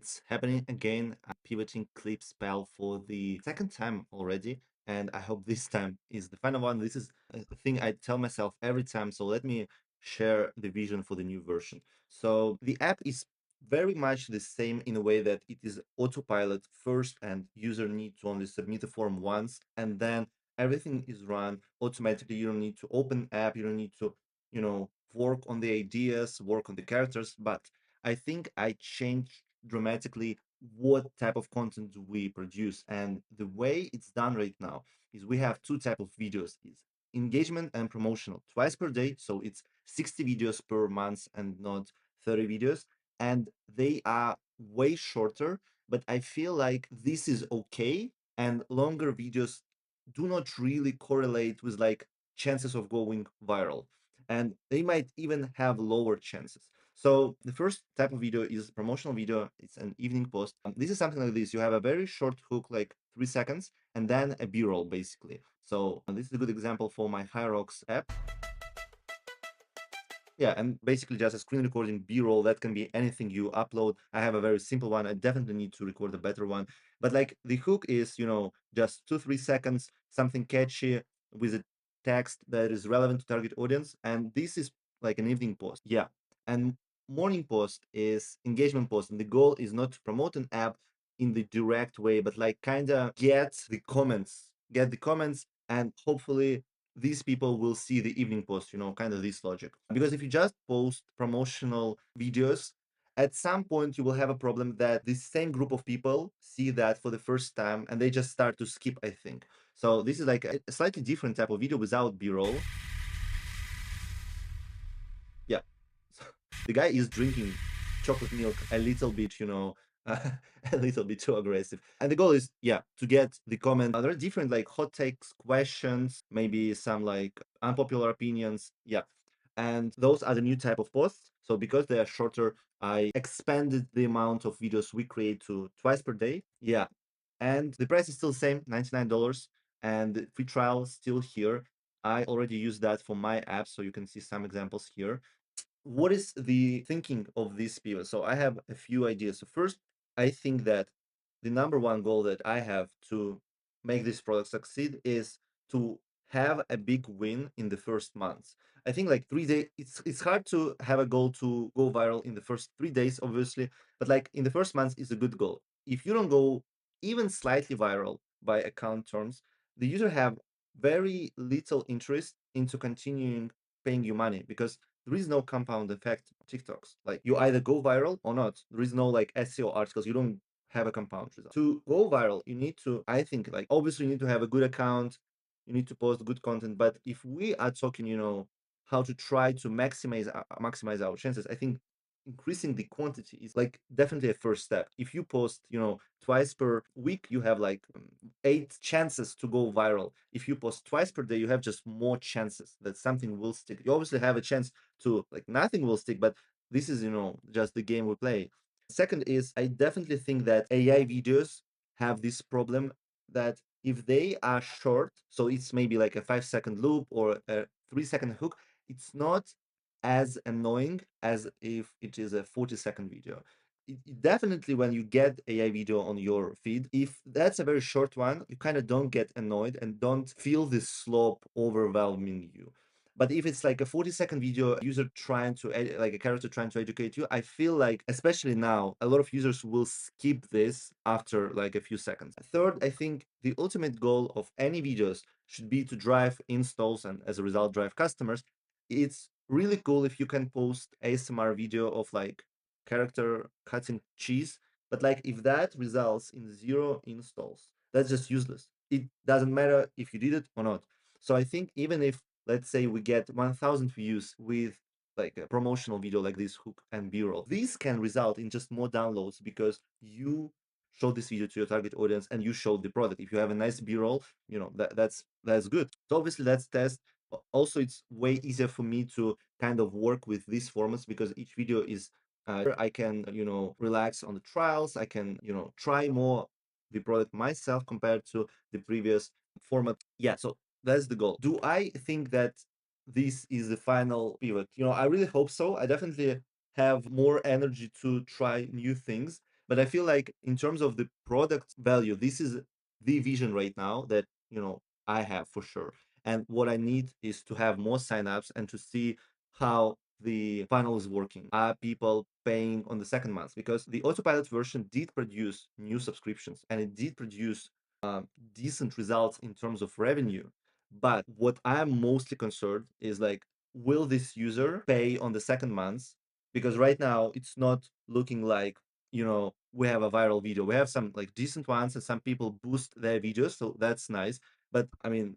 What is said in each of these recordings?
it's happening again. I'm pivoting clipspal for the second time already, and I hope this time is the final one. This is a thing I tell myself every time, so let me share the vision for the new version. So the app is very much the same in a way that it is autopilot first, and user need to only submit the form once, and then everything is run automatically. You don't need to open app, you don't need to work on the ideas, work on the characters. But I think I changed dramatically what type of content we produce. And the way it's done right now is we have two type of videos: is engagement and promotional, twice per day. So it's 60 videos per month and not 30 videos. And they are way shorter, but I feel like this is okay. And longer videos do not really correlate with like chances of going viral, and they might even have lower chances. So the first type of video is promotional video. It's an evening post. This is something like this. You have a very short hook, like 3 seconds, and then a b-roll basically. So this is a good example for my Hyrox app. Yeah, and basically just a screen recording B-roll. That can be anything you upload. I have a very simple one. I definitely need to record a better one. But like the hook is, just 2-3 seconds, something catchy with a text that is relevant to target audience. And this is like an evening post. Yeah. And morning post is engagement post. And the goal is not to promote an app in the direct way, but like kind of get the comments, and hopefully these people will see the evening post, kind of this logic. Because if you just post promotional videos, at some point you will have a problem that this same group of people see that for the first time and they just start to skip, I think. So this is like a slightly different type of video without b-roll. Yeah. So the guy is drinking chocolate milk a little bit, a little bit too aggressive. And the goal is, yeah, to get the comment. There are different like hot takes, questions, maybe some like unpopular opinions. Yeah. And those are the new type of posts. So because they are shorter, I expanded the amount of videos we create to twice per day. Yeah. And the price is still the same, $99. And the free trial is still here. I already use that for my app, so you can see some examples here. What is the thinking of this pivot? So I have a few ideas. So first, I think that the number one goal that I have to make this product succeed is to have a big win in the first months. I think like 3 days, it's hard to have a goal to go viral in the first 3 days, obviously, but like in the first months is a good goal. If you don't go even slightly viral by account terms, the user have very little interest into continuing paying you money, because there is no compound effect on TikToks. Like you either go viral or not. There is no like SEO articles. You don't have a compound result. To go viral, you need to, I think, like obviously you need to have a good account, you need to post good content. But if we are talking, how to try to maximize our chances, I think increasing the quantity is like definitely a first step. If you post, twice per week, you have like 8 chances to go viral. If you post twice per day, you have just more chances that something will stick. You obviously have a chance to like nothing will stick, but this is, just the game we play. Second is, I definitely think that AI videos have this problem that if they are short, so it's maybe like a 5-second loop or a 3-second hook, it's not as annoying as if it is a 40-second video. Definitely when you get AI video on your feed, if that's a very short one, you kind of don't get annoyed and don't feel this slope overwhelming you. But if it's like a 40-second video, user trying to like a character trying to educate you, I feel like, especially now, a lot of users will skip this after like a few seconds. Third, I think the ultimate goal of any videos should be to drive installs and as a result drive customers. It's really cool if you can post ASMR video of like character cutting cheese, but like if that results in 0 installs, that's just useless. It doesn't matter if you did it or not. So I think even if, let's say, we get 1000 views with like a promotional video like this hook and b-roll, these can result in just more downloads because you show this video to your target audience and you showed the product. If you have a nice b-roll, that's good. So obviously let's test. Also, it's way easier for me to kind of work with these formats because each video is I can, relax on the trials. I can, try more the product myself compared to the previous format. Yeah, so that's the goal. Do I think that this is the final pivot? I really hope so. I definitely have more energy to try new things. But I feel like in terms of the product value, this is the vision right now that, I have for sure. And what I need is to have more signups and to see how the funnel is working. Are people paying on the second month? Because the autopilot version did produce new subscriptions and it did produce decent results in terms of revenue. But what I'm mostly concerned is like, will this user pay on the second month? Because right now it's not looking like, we have a viral video. We have some like decent ones and some people boost their videos. So that's nice. But I mean,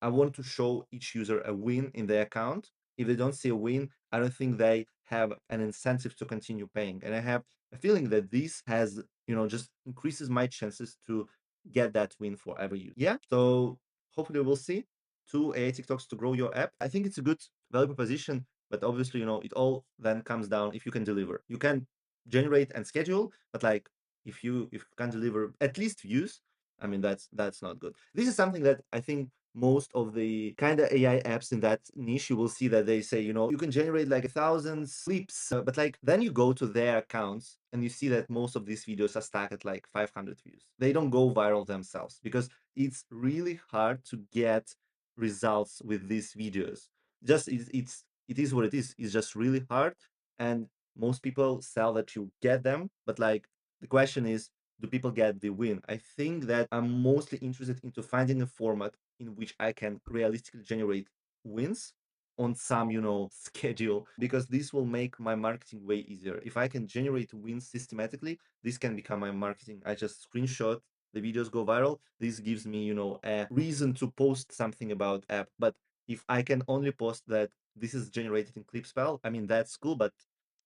I want to show each user a win in their account. If they don't see a win, I don't think they have an incentive to continue paying. And I have a feeling that this has, just increases my chances to get that win for every user. Yeah. So hopefully we'll see 2 AI TikToks to grow your app. I think it's a good value proposition, but obviously, it all then comes down if you can deliver. You can generate and schedule, but like if you can deliver at least views, I mean that's not good. This is something that I think most of the kind of AI apps in that niche, you will see that they say, you can generate like 1,000 clips, but like then you go to their accounts and you see that most of these videos are stuck at like 500 views. They don't go viral themselves because it's really hard to get results with these videos. Just it is what it is. It's just really hard, and most people sell that you get them, but like the question is, do people get the win? I think that I'm mostly interested into finding a format in which I can realistically generate wins on some, schedule, because this will make my marketing way easier. If I can generate wins systematically, this can become my marketing. I just screenshot, the videos go viral. This gives me, a reason to post something about app. But if I can only post that this is generated in clipspal, I mean, that's cool, but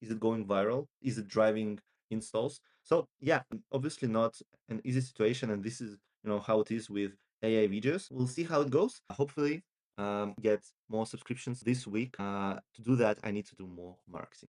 is it going viral? Is it driving installs? So yeah, obviously not an easy situation, and this is, how it is with AI videos. We'll see how it goes. Hopefully, get more subscriptions this week. To do that, I need to do more marketing.